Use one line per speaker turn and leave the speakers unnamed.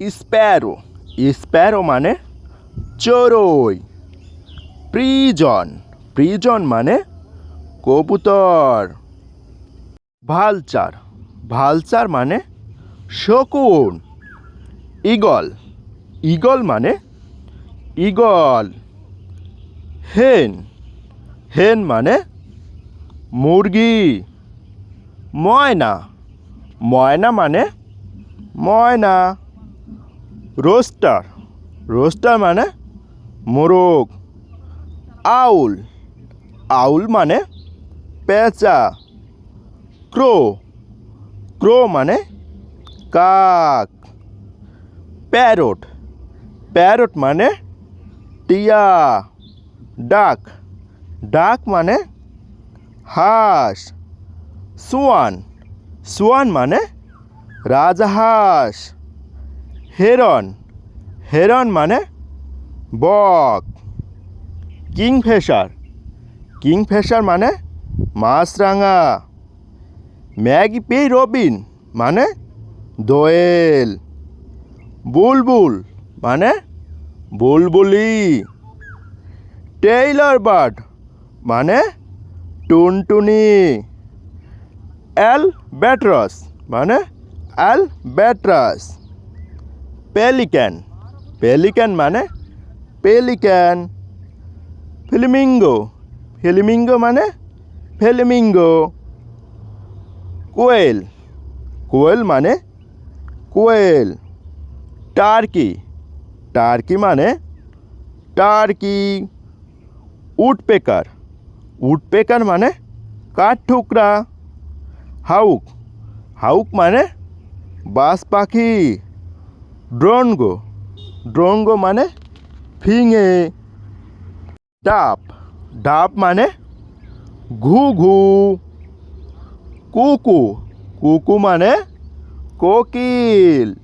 Sparrow, Sparrow মানে চড়ুই। Prison, prison মানে কবুতর। ভালচার, ভালচার মানে শকুন। ঈগল, ঈগল মানে ঈগল। হেন, হেন মানে মুরগি। ময়না, ময়না মানে ময়না। রোস্টার, রোস্টার মানে মোরগ। আউল, আউল মানে পেঁচা। ক্রো, ক্রো মানে কাক। প্যারট, প্যারট মানে টিয়া। ডাক, ডাক মানে হাঁস। সোয়ান, সোয়ান মানে রাজহাঁস। হেরন, হেরন মানে বক। কিংফিশার, কিংফিশার মানে মাছরাঙা। ম্যাগপি রবিন মানে দোয়েল। বুলবুল মানে বুলবুলি। টেইলর বার্ড মানে টুনটুনি। অ্যালব্যাট্রাস মানে অ্যালব্যাট্রাস। পেলিক্যান, পেলিক্যান মানে পেলিক্যান। ফ্লেমিঙ্গো, ফ্লেমিঙ্গো মানে ফ্লেমিঙ্গো। কোয়েল, কোয়েল মানে কোয়েল। টার্কি, টার্কি মানে টার্কি। উডপেকার, উডপেকার মানে কাঠঠোকরা। হাউক, হাউক মানে বাজ পাখি। ড্রোনগো, ড্রোনগো মানে ফিঙে। ডাব, ডাব মানে ঘুঘু। কুকু, কুকু মানে কোকিল।